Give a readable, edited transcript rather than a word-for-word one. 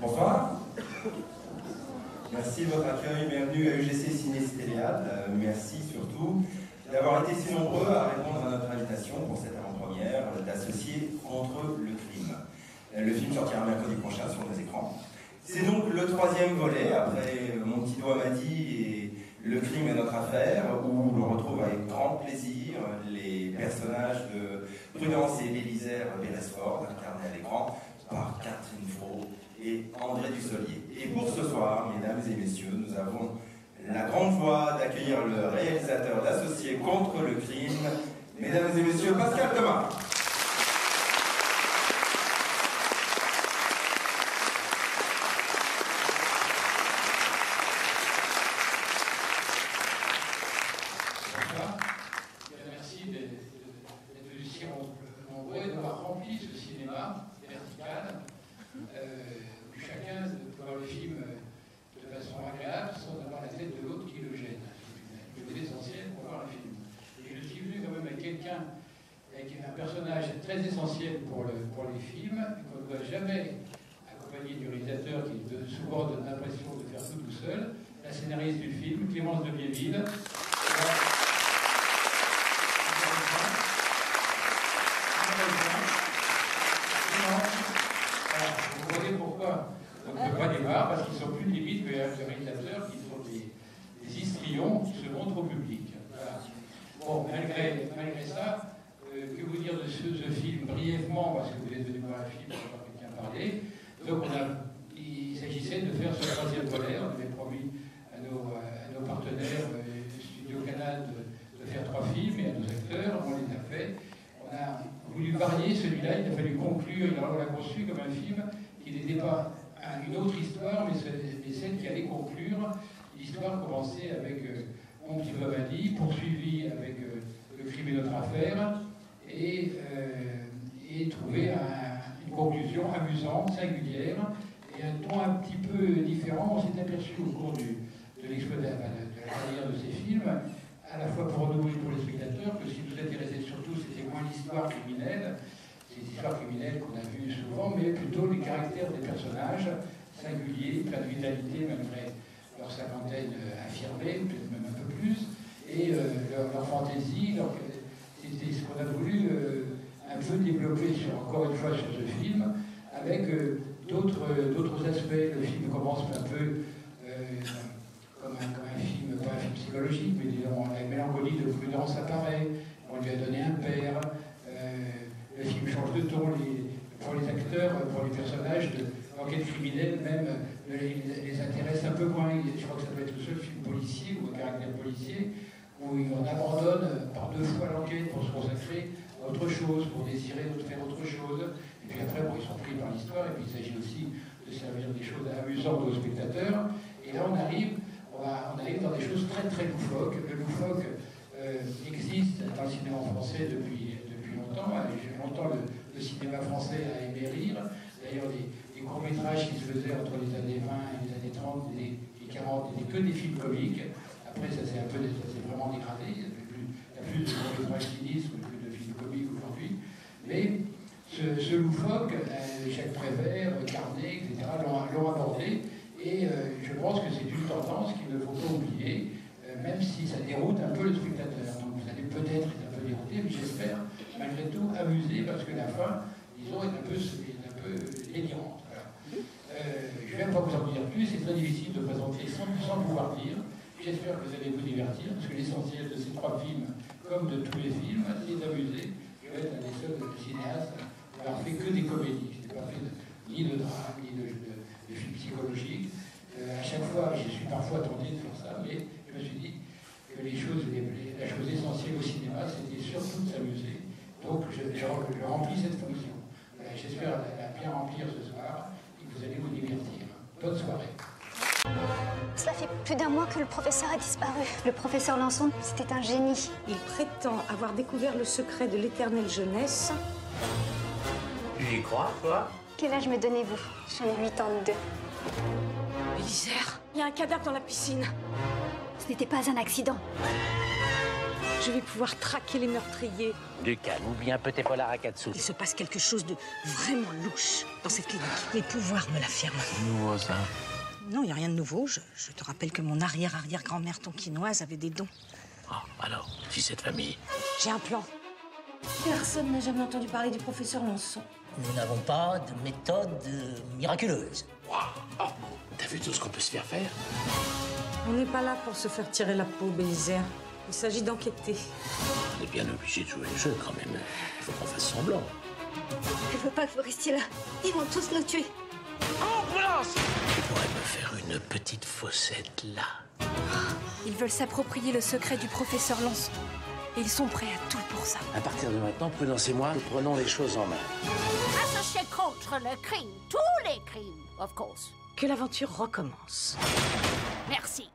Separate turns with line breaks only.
Bonsoir. Merci de votre accueil. Bienvenue à UGC Ciné Stéléade. Merci surtout d'avoir été si nombreux à répondre à notre invitation pour cette avant-première d'Associés contre le crime. Le film sortira mercredi prochain sur nos écrans. C'est donc le troisième volet, après Mon petit doigt m'a dit et Le crime est notre affaire, où l'on retrouve avec grand plaisir les personnages de Prudence et Bélisère Beresford, incarnés à l'écran par Catherine Fro et André Dussolier. Et pour ce soir, mesdames et messieurs, nous avons la grande joie d'accueillir le réalisateur d'Associés contre le crime, mesdames et messieurs, Pascal Thomas.
Merci d'être venus si nombreux et d'avoir rempli ce cinéma vertical où chacun peut voir le film de façon agréable sans avoir la tête de l'autre qui le gêne. C'est l'essentiel pour voir le film. Et je suis venu quand même avec quelqu'un, avec un personnage très essentiel pour les films, qu'on ne doit jamais accompagner du réalisateur qui souvent donne l'impression de faire tout seul, la scénariste du film, Clémence de Biéville. Vous voyez pourquoi on ne peut pas les voir, parce qu'ils sont plus limites que les réalisateurs qui sont des histrions qui se montrent au public. Voilà. Bon, malgré ça, que vous dire de ce film brièvement, parce que vous êtes venu voir un film, je ne sais pas quelqu'un parler. Donc il s'agissait de faire ce troisième volet. On avait promis à nos partenaires Studio Canal de faire 3 films et à nos acteurs, on les a fait. On a voulu varier celui-là, il a fallu conclure, on l'a conçu comme un film qui n'était pas une autre histoire, mais celle qui allait conclure. L'histoire commençait avec Mon petit doigt m'a dit, poursuivi avec Le crime est notre affaire, et trouver une conclusion amusante, singulière, et un ton un petit peu différent. On s'est aperçu au cours de l'exploitation de la carrière de ces films, à la fois pour nous et pour les spectateurs, que ce qui nous intéressait surtout, c'était moins l'histoire criminelle, ces histoires criminelles qu'on a vues souvent, mais plutôt les caractères des personnages singuliers, plein de vitalité malgré leur cinquantaine affirmée, peut-être même un peu plus, et leur fantaisie. C'était ce qu'on a voulu un peu développer encore une fois sur ce film, avec d'autres aspects. Le film commence un peu comme un film, pas un film psychologique, mais disons, la mélancolie de Prudence apparaît, on lui a donné un père, le film change de ton, pour les acteurs, pour les personnages, l'enquête criminelle même les intéresse un peu moins. Je crois que ça doit être le seul film policier ou un caractère policier où on abandonne par 2 fois l'enquête pour se consacrer à autre chose, pour désirer de faire autre chose. Et puis après, ils sont pris par l'histoire, et puis il s'agit aussi de servir des choses amusantes aux spectateurs. Et là, on arrive dans des choses très très loufoques. Le loufoque existe dans le cinéma français depuis longtemps. Longtemps, le cinéma français a aimé rire. D'ailleurs, les courts-métrages qui se faisaient entre les années 20 et les années 30 et 40 n'étaient que des films comiques. Après, ça s'est vraiment dégradé. Il n'y a plus de courts-métrages cynisme, plus de films comiques aujourd'hui. Mais ce loufoque, Jacques Prévert, Carnet, etc., l'ont abordé. Et je pense que c'est une tendance qu'il ne faut pas oublier, même si ça déroute un peu le spectateur. Donc vous allez peut-être être un peu dérouté, mais j'espère malgré tout amusé, parce que la fin, disons, est un peu délirante. Voilà. Je ne vais pas vous en dire plus, c'est très difficile de présenter sans pouvoir dire. J'espère que vous allez vous divertir, parce que l'essentiel de ces 3 films, comme de tous les films, c'est d'amuser. Je vais être un des seuls cinéastes qui n'a fait que des comédies. Je n'ai pas fait ni de drame, ni de films psychologiques. À chaque fois, je suis parfois tenté de faire ça, mais je me suis dit que la chose essentielle au cinéma, c'était surtout de s'amuser. Donc, je remplis cette fonction. J'espère la bien remplir ce soir et que vous allez vous divertir. Bonne soirée.
Cela fait plus d'1 mois que le professeur a disparu. Le professeur Lançon, c'était un génie.
Il prétend avoir découvert le secret de l'éternelle jeunesse.
Tu y crois, toi?
Quel âge me donnez-vous? J'en ai 82.
Bélisère, il y a un cadavre dans la piscine.
Ce n'était pas un accident.
Je vais pouvoir traquer les meurtriers.
Du calme, oublie un peu tes polars à 4 sous.
Il se passe quelque chose de vraiment louche dans cette clinique. Les pouvoirs me l'affirment.
Nouveau, ça.
Non, il n'y a rien de nouveau. Je te rappelle que mon arrière-arrière-grand-mère tonkinoise avait des dons.
Oh, alors, si cette famille...
J'ai un plan. Personne n'a jamais entendu parler du professeur Lançon.
Nous n'avons pas de méthode miraculeuse.
Wow. Oh, t'as vu tout ce qu'on peut se faire faire?
On n'est pas là pour se faire tirer la peau, Bélisaire. Il s'agit d'enquêter.
On est bien obligé de jouer le jeu quand même. Il faut qu'on fasse semblant.
Je veux pas que vous restiez là. Ils vont tous nous tuer.
Tu pourrais me faire une petite fossette là.
Ils veulent s'approprier le secret du professeur Lançon. Et ils sont prêts à tout pour ça.
À partir de maintenant, Prudence et moi, nous prenons les choses en main.
Associés contre le crime, tous les crimes, of course.
Que l'aventure recommence.
Merci.